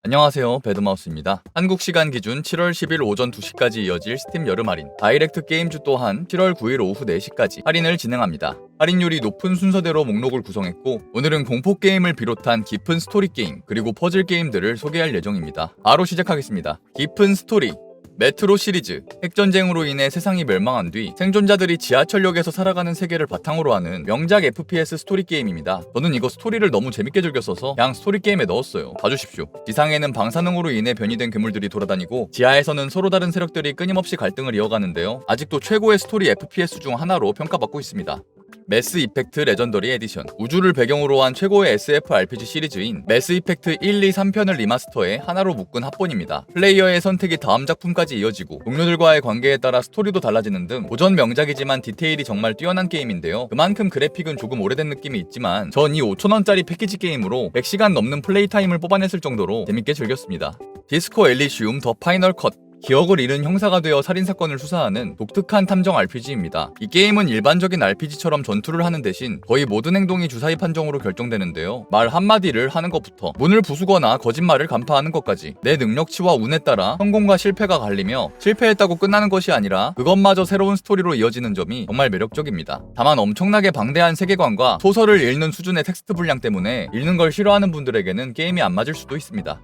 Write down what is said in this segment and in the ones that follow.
안녕하세요, 배드마우스입니다. 한국 시간 기준 7월 10일 오전 2시까지 이어질 스팀 여름 할인, 다이렉트 게임주 또한 7월 9일 오후 4시까지 할인을 진행합니다. 할인율이 높은 순서대로 목록을 구성했고, 오늘은 공포 게임을 비롯한 깊은 스토리 게임, 그리고 퍼즐 게임들을 소개할 예정입니다. 바로 시작하겠습니다. 깊은 스토리. 메트로 시리즈, 핵전쟁으로 인해 세상이 멸망한 뒤 생존자들이 지하철역에서 살아가는 세계를 바탕으로 하는 명작 FPS 스토리 게임입니다. 저는 이거 스토리를 너무 재밌게 즐겼어서 그냥 스토리 게임에 넣었어요. 봐주십시오. 지상에는 방사능으로 인해 변이된 괴물들이 돌아다니고, 지하에서는 서로 다른 세력들이 끊임없이 갈등을 이어가는데요. 아직도 최고의 스토리 FPS 중 하나로 평가받고 있습니다. 매스 이펙트 레전더리 에디션. 우주를 배경으로 한 최고의 SF RPG 시리즈인 매스 이펙트 1, 2, 3편을 리마스터해 하나로 묶은 합본입니다. 플레이어의 선택이 다음 작품까지 이어지고, 동료들과의 관계에 따라 스토리도 달라지는 등 고전 명작이지만 디테일이 정말 뛰어난 게임인데요. 그만큼 그래픽은 조금 오래된 느낌이 있지만 전 이 5,000원짜리 패키지 게임으로 100시간 넘는 플레이 타임을 뽑아냈을 정도로 재밌게 즐겼습니다. 디스코 엘리시움 더 파이널 컷. 기억을 잃은 형사가 되어 살인사건을 수사하는 독특한 탐정 RPG입니다. 이 게임은 일반적인 RPG처럼 전투를 하는 대신 거의 모든 행동이 주사위 판정으로 결정되는데요. 말 한마디를 하는 것부터 문을 부수거나 거짓말을 간파하는 것까지 내 능력치와 운에 따라 성공과 실패가 갈리며, 실패했다고 끝나는 것이 아니라 그것마저 새로운 스토리로 이어지는 점이 정말 매력적입니다. 다만 엄청나게 방대한 세계관과 소설을 읽는 수준의 텍스트 분량 때문에 읽는 걸 싫어하는 분들에게는 게임이 안 맞을 수도 있습니다.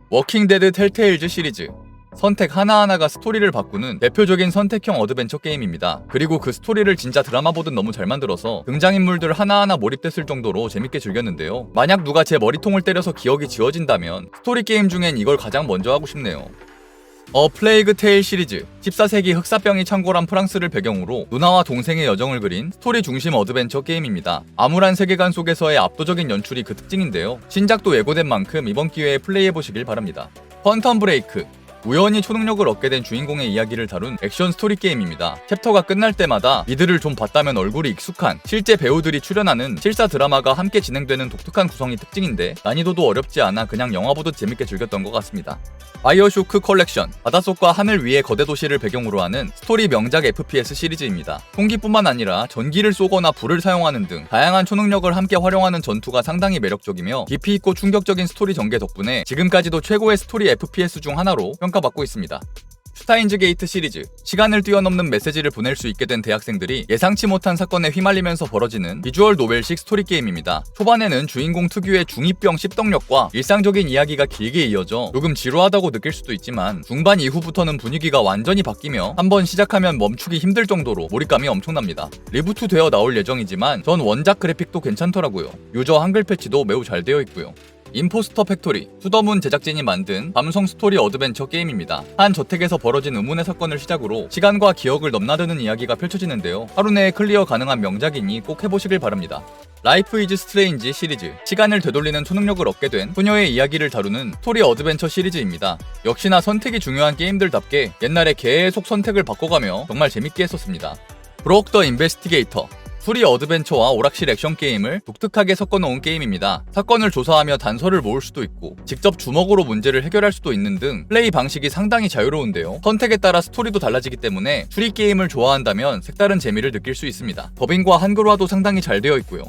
워킹 데드 텔테일즈 시리즈. 선택 하나하나가 스토리를 바꾸는 대표적인 선택형 어드벤처 게임입니다. 그리고 그 스토리를 진짜 드라마 보듯 너무 잘 만들어서 등장인물들 하나하나 몰입됐을 정도로 재밌게 즐겼는데요. 만약 누가 제 머리통을 때려서 기억이 지워진다면 스토리 게임 중엔 이걸 가장 먼저 하고 싶네요. 플레이그 테일 시리즈. 14세기 흑사병이 창궐한 프랑스를 배경으로 누나와 동생의 여정을 그린 스토리 중심 어드벤처 게임입니다. 암울한 세계관 속에서의 압도적인 연출이 그 특징인데요. 신작도 예고된 만큼 이번 기회에 플레이해보시길 바랍니다. 퀀텀 브레이크. 우연히 초능력을 얻게 된 주인공의 이야기를 다룬 액션 스토리 게임입니다. 챕터가 끝날 때마다 미드를 좀 봤다면 얼굴이 익숙한 실제 배우들이 출연하는 실사 드라마가 함께 진행되는 독특한 구성이 특징인데, 난이도도 어렵지 않아 그냥 영화 보듯 재밌게 즐겼던 것 같습니다. 바이오쇼크 컬렉션. 바닷속과 하늘 위의 거대 도시를 배경으로 하는 스토리 명작 FPS 시리즈입니다. 총기뿐만 아니라 전기를 쏘거나 불을 사용하는 등 다양한 초능력을 함께 활용하는 전투가 상당히 매력적이며, 깊이 있고 충격적인 스토리 전개 덕분에 지금까지도 최고의 스토리 FPS 중 하나로 평가받고 있습니다. 슈타인즈 게이트 시리즈. 시간을 뛰어넘는 메시지를 보낼 수 있게 된 대학생들이 예상치 못한 사건에 휘말리면서 벌어지는 비주얼 노벨식 스토리 게임입니다. 초반에는 주인공 특유의 중2병 씹덕력과 일상적인 이야기가 길게 이어져 조금 지루하다고 느낄 수도 있지만, 중반 이후부터는 분위기가 완전히 바뀌며 한번 시작하면 멈추기 힘들 정도로 몰입감이 엄청납니다. 리부트 되어 나올 예정이지만 전 원작 그래픽도 괜찮더라고요. 유저 한글 패치도 매우 잘 되어 있고요. 임포스터 팩토리. 투더문 제작진이 만든 감성 스토리 어드벤처 게임입니다. 한 저택에서 벌어진 의문의 사건을 시작으로 시간과 기억을 넘나드는 이야기가 펼쳐지는데요. 하루 내에 클리어 가능한 명작이니 꼭 해보시길 바랍니다. 라이프 이즈 스트레인지 시리즈. 시간을 되돌리는 초능력을 얻게 된 소녀의 이야기를 다루는 스토리 어드벤처 시리즈입니다. 역시나 선택이 중요한 게임들답게 옛날에 계속 선택을 바꿔가며 정말 재밌게 했었습니다. 브록 더 인베스티게이터. 추리 어드벤처와 오락실 액션 게임을 독특하게 섞어놓은 게임입니다. 사건을 조사하며 단서를 모을 수도 있고, 직접 주먹으로 문제를 해결할 수도 있는 등 플레이 방식이 상당히 자유로운데요. 선택에 따라 스토리도 달라지기 때문에 추리 게임을 좋아한다면 색다른 재미를 느낄 수 있습니다. 더빙과 한글화도 상당히 잘 되어 있고요.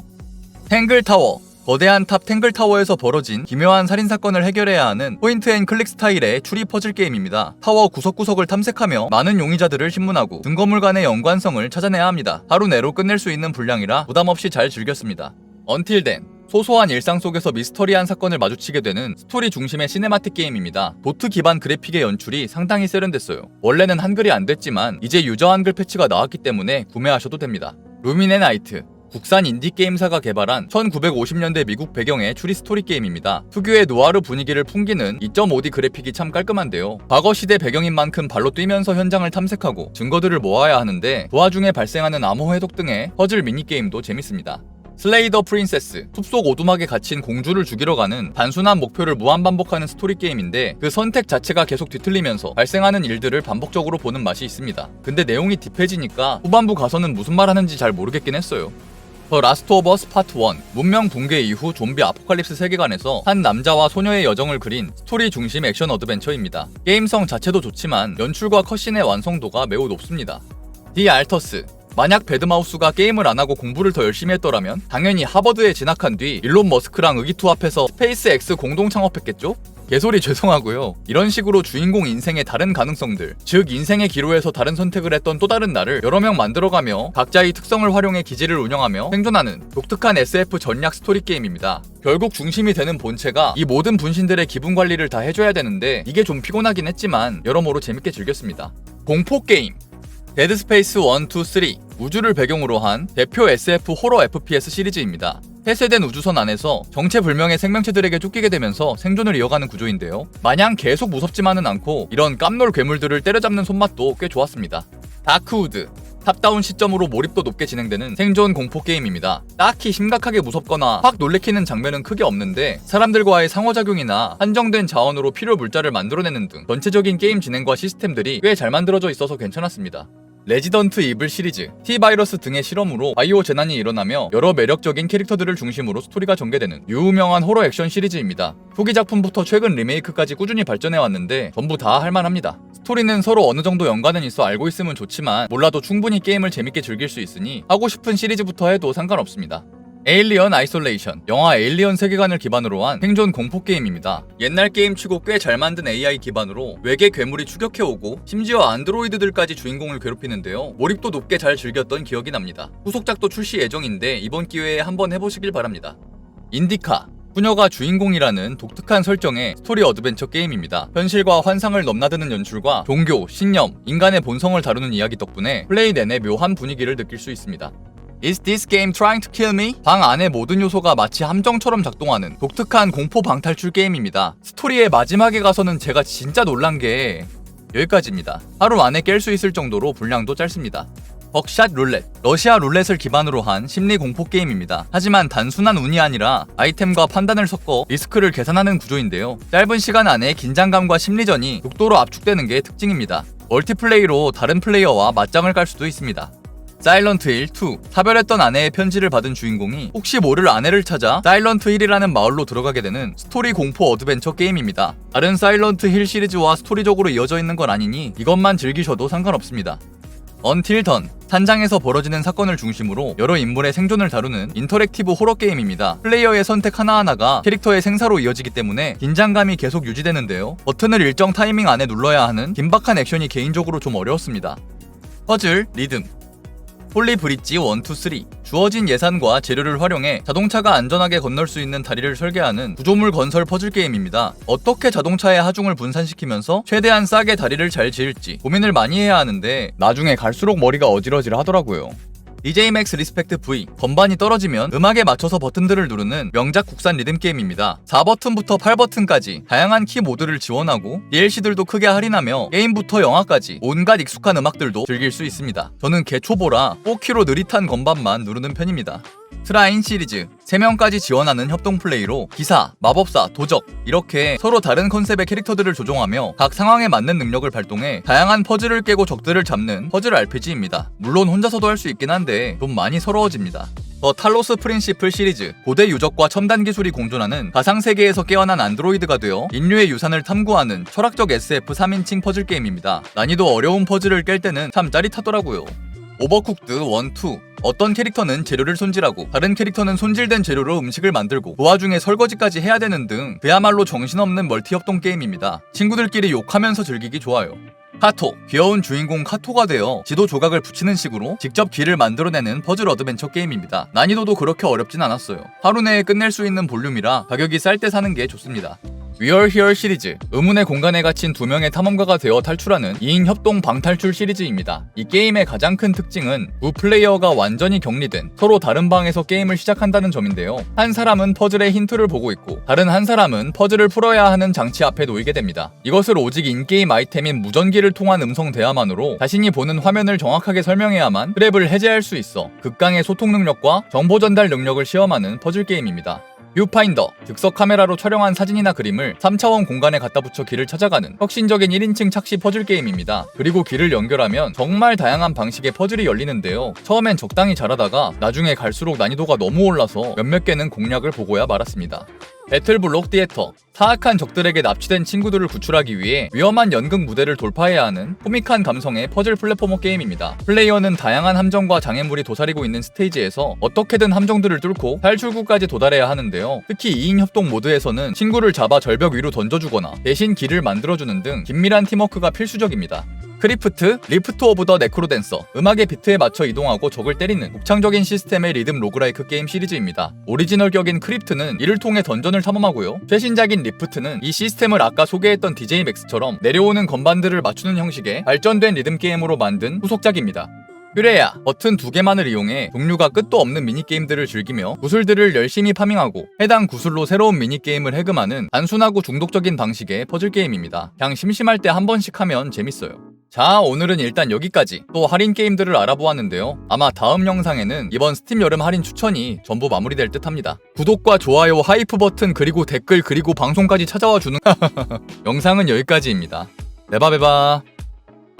탱글타워. 거대한 탑 탱글타워에서 벌어진 기묘한 살인사건을 해결해야 하는 포인트앤클릭 스타일의 추리 퍼즐 게임입니다. 타워 구석구석을 탐색하며 많은 용의자들을 신문하고 등건물 간의 연관성을 찾아내야 합니다. 하루 내로 끝낼 수 있는 분량이라 부담없이 잘 즐겼습니다. 언틸 덴. 소소한 일상 속에서 미스터리한 사건을 마주치게 되는 스토리 중심의 시네마틱 게임입니다. 도트 기반 그래픽의 연출이 상당히 세련됐어요. 원래는 한글이 안 됐지만 이제 유저 한글 패치가 나왔기 때문에 구매하셔도 됩니다. 루미네나이트. 국산 인디게임사가 개발한 1950년대 미국 배경의 추리 스토리 게임입니다. 특유의 누아르 분위기를 풍기는 2.5D 그래픽이 참 깔끔한데요. 과거 시대 배경인 만큼 발로 뛰면서 현장을 탐색하고 증거들을 모아야 하는데, 그 와중에 발생하는 암호 해독 등의 퍼즐 미니게임도 재밌습니다. 슬레이 더 프린세스. 숲속 오두막에 갇힌 공주를 죽이러 가는 단순한 목표를 무한반복하는 스토리 게임인데, 그 선택 자체가 계속 뒤틀리면서 발생하는 일들을 반복적으로 보는 맛이 있습니다. 근데 내용이 딥해지니까 후반부 가서는 무슨 말 하는지 잘 모르겠긴 했어요. 더 라스트 오브 어스 파트 1. 문명 붕괴 이후 좀비 아포칼립스 세계관에서 한 남자와 소녀의 여정을 그린 스토리 중심 액션 어드벤처입니다. 게임성 자체도 좋지만 연출과 컷신의 완성도가 매우 높습니다. 디 알터스. 만약 배드마우스가 게임을 안하고 공부를 더 열심히 했더라면 당연히 하버드에 진학한 뒤 일론 머스크랑 의기투합해서 스페이스X 공동 창업했겠죠? 개소리 죄송하고요. 이런 식으로 주인공 인생의 다른 가능성들, 즉 인생의 기로에서 다른 선택을 했던 또 다른 나를 여러 명 만들어가며 각자의 특성을 활용해 기지를 운영하며 생존하는 독특한 SF 전략 스토리 게임입니다. 결국 중심이 되는 본체가 이 모든 분신들의 기분 관리를 다 해줘야 되는데 이게 좀 피곤하긴 했지만 여러모로 재밌게 즐겼습니다. 공포 게임 데드 스페이스 1, 2, 3 우주를 배경으로 한 대표 SF 호러 FPS 시리즈입니다. 폐쇄된 우주선 안에서 정체불명의 생명체들에게 쫓기게 되면서 생존을 이어가는 구조인데요. 마냥 계속 무섭지만은 않고 이런 깜놀 괴물들을 때려잡는 손맛도 꽤 좋았습니다. 다크우드 탑다운 시점으로 몰입도 높게 진행되는 생존 공포 게임입니다. 딱히 심각하게 무섭거나 확 놀래키는 장면은 크게 없는데 사람들과의 상호작용이나 한정된 자원으로 필요 물자를 만들어내는 등 전체적인 게임 진행과 시스템들이 꽤 잘 만들어져 있어서 괜찮았습니다. 레지던트 이블 시리즈, T-바이러스 등의 실험으로 바이오 재난이 일어나며 여러 매력적인 캐릭터들을 중심으로 스토리가 전개되는 유명한 호러 액션 시리즈입니다. 후기 작품부터 최근 리메이크까지 꾸준히 발전해왔는데 전부 다 할만합니다. 스토리는 서로 어느 정도 연관은 있어 알고 있으면 좋지만 몰라도 충분히 게임을 재밌게 즐길 수 있으니 하고 싶은 시리즈부터 해도 상관없습니다. 에일리언 아이솔레이션, 영화 에일리언 세계관을 기반으로 한 생존 공포 게임입니다. 옛날 게임치고 꽤 잘 만든 AI 기반으로 외계 괴물이 추격해오고 심지어 안드로이드들까지 주인공을 괴롭히는데요. 몰입도 높게 잘 즐겼던 기억이 납니다. 후속작도 출시 예정인데 이번 기회에 한번 해보시길 바랍니다. 인디카 부녀가 주인공이라는 독특한 설정의 스토리 어드벤처 게임입니다. 현실과 환상을 넘나드는 연출과 종교, 신념, 인간의 본성을 다루는 이야기 덕분에 플레이 내내 묘한 분위기를 느낄 수 있습니다. Is this game trying to kill me? 방 안의 모든 요소가 마치 함정처럼 작동하는 독특한 공포 방탈출 게임입니다. 스토리의 마지막에 가서는 제가 진짜 놀란 게 여기까지입니다. 하루 안에 깰 수 있을 정도로 분량도 짧습니다. 벅샷 룰렛, 러시아 룰렛을 기반으로 한 심리 공포 게임입니다. 하지만 단순한 운이 아니라 아이템과 판단을 섞어 리스크를 계산하는 구조인데요. 짧은 시간 안에 긴장감과 심리전이 극도로 압축되는 게 특징입니다. 멀티플레이로 다른 플레이어와 맞짱을 깔 수도 있습니다. 사일런트 힐 2 사별했던 아내의 편지를 받은 주인공이 혹시 모를 아내를 찾아 사일런트 힐이라는 마을로 들어가게 되는 스토리 공포 어드벤처 게임입니다. 다른 사일런트 힐 시리즈와 스토리적으로 이어져 있는 건 아니니 이것만 즐기셔도 상관없습니다. 언틸 던 산장에서 벌어지는 사건을 중심으로 여러 인물의 생존을 다루는 인터랙티브 호러 게임입니다. 플레이어의 선택 하나하나가 캐릭터의 생사로 이어지기 때문에 긴장감이 계속 유지되는데요. 버튼을 일정 타이밍 안에 눌러야 하는 긴박한 액션이 개인적으로 좀 어려웠습니다. 퍼즐, 리듬 홀리 브릿지 1, 2, 3 주어진 예산과 재료를 활용해 자동차가 안전하게 건널 수 있는 다리를 설계하는 구조물 건설 퍼즐 게임입니다. 어떻게 자동차의 하중을 분산시키면서 최대한 싸게 다리를 잘 지을지 고민을 많이 해야 하는데 나중에 갈수록 머리가 어지러질 하더라고요. DJ Max Respect V 건반이 떨어지면 음악에 맞춰서 버튼들을 누르는 명작 국산 리듬 게임입니다. 4버튼부터 8버튼까지 다양한 키 모드를 지원하고 DLC들도 크게 할인하며 게임부터 영화까지 온갖 익숙한 음악들도 즐길 수 있습니다. 저는 개초보라 4키로 느릿한 건반만 누르는 편입니다. 트라인 시리즈 3명까지 지원하는 협동 플레이로 기사, 마법사, 도적 이렇게 서로 다른 컨셉의 캐릭터들을 조종하며 각 상황에 맞는 능력을 발동해 다양한 퍼즐을 깨고 적들을 잡는 퍼즐 RPG입니다. 물론 혼자서도 할 수 있긴 한데 좀 많이 서러워집니다. 더 탈로스 프린시플 시리즈 고대 유적과 첨단 기술이 공존하는 가상세계에서 깨어난 안드로이드가 되어 인류의 유산을 탐구하는 철학적 SF 3인칭 퍼즐 게임입니다. 난이도 어려운 퍼즐을 깰 때는 참 짜릿하더라고요. 오버쿡드 1, 2 어떤 캐릭터는 재료를 손질하고 다른 캐릭터는 손질된 재료로 음식을 만들고 그 와중에 설거지까지 해야 되는 등 그야말로 정신없는 멀티협동 게임입니다. 친구들끼리 욕하면서 즐기기 좋아요. 카토, 귀여운 주인공 카토가 되어 지도 조각을 붙이는 식으로 직접 길을 만들어내는 퍼즐 어드벤처 게임입니다. 난이도도 그렇게 어렵진 않았어요. 하루 내에 끝낼 수 있는 볼륨이라 가격이 쌀 때 사는 게 좋습니다. We Are Here 시리즈 의문의 공간에 갇힌 2명의 탐험가가 되어 탈출하는 2인 협동 방탈출 시리즈입니다. 이 게임의 가장 큰 특징은 두 플레이어가 완전히 격리된 서로 다른 방에서 게임을 시작한다는 점인데요. 한 사람은 퍼즐의 힌트를 보고 있고 다른 한 사람은 퍼즐을 풀어야 하는 장치 앞에 놓이게 됩니다. 이것을 오직 인게임 아이템인 무전기를 통한 음성 대화만으로 자신이 보는 화면을 정확하게 설명해야만 트랩을 해제할 수 있어 극강의 소통 능력과 정보 전달 능력을 시험하는 퍼즐 게임입니다. 뷰파인더, 득석 카메라로 촬영한 사진이나 그림을 3차원 공간에 갖다 붙여 길을 찾아가는 혁신적인 1인칭 착시 퍼즐 게임입니다. 그리고 길을 연결하면 정말 다양한 방식의 퍼즐이 열리는데요. 처음엔 적당히 잘하다가 나중에 갈수록 난이도가 너무 올라서 몇몇 개는 공략을 보고야 말았습니다. 배틀블록 디에터. 사악한 적들에게 납치된 친구들을 구출하기 위해 위험한 연극 무대를 돌파해야 하는 코믹한 감성의 퍼즐 플랫포머 게임입니다. 플레이어는 다양한 함정과 장애물이 도사리고 있는 스테이지에서 어떻게든 함정들을 뚫고 탈출구까지 도달해야 하는데요. 특히 2인 협동 모드에서는 친구를 잡아 절벽 위로 던져주거나 대신 길을 만들어주는 등 긴밀한 팀워크가 필수적입니다. 크리프트, 리프트 오브 더 네크로댄서. 음악의 비트에 맞춰 이동하고 적을 때리는 독창적인 시스템의 리듬 로그라이크 게임 시리즈입니다. 오리지널 격인 크리프트는 이를 통해 던전을 탐험하고요. 최신작인 리프트는 이 시스템을 아까 소개했던 DJ 맥스처럼 내려오는 건반들을 맞추는 형식의 발전된 리듬 게임으로 만든 후속작입니다. 퓨레야, 버튼 2개만을 이용해 종류가 끝도 없는 미니게임들을 즐기며 구슬들을 열심히 파밍하고 해당 구슬로 새로운 미니게임을 해금하는 단순하고 중독적인 방식의 퍼즐게임입니다. 그냥 심심할 때 한 번씩 하면 재밌어요. 자, 오늘은 일단 여기까지. 또 할인 게임들을 알아보았는데요. 아마 다음 영상에는 이번 스팀 여름 할인 추천이 전부 마무리될 듯 합니다. 구독과 좋아요, 하이프 버튼, 그리고 댓글, 그리고 방송까지 찾아와 주는 영상은 여기까지입니다. 네바베바.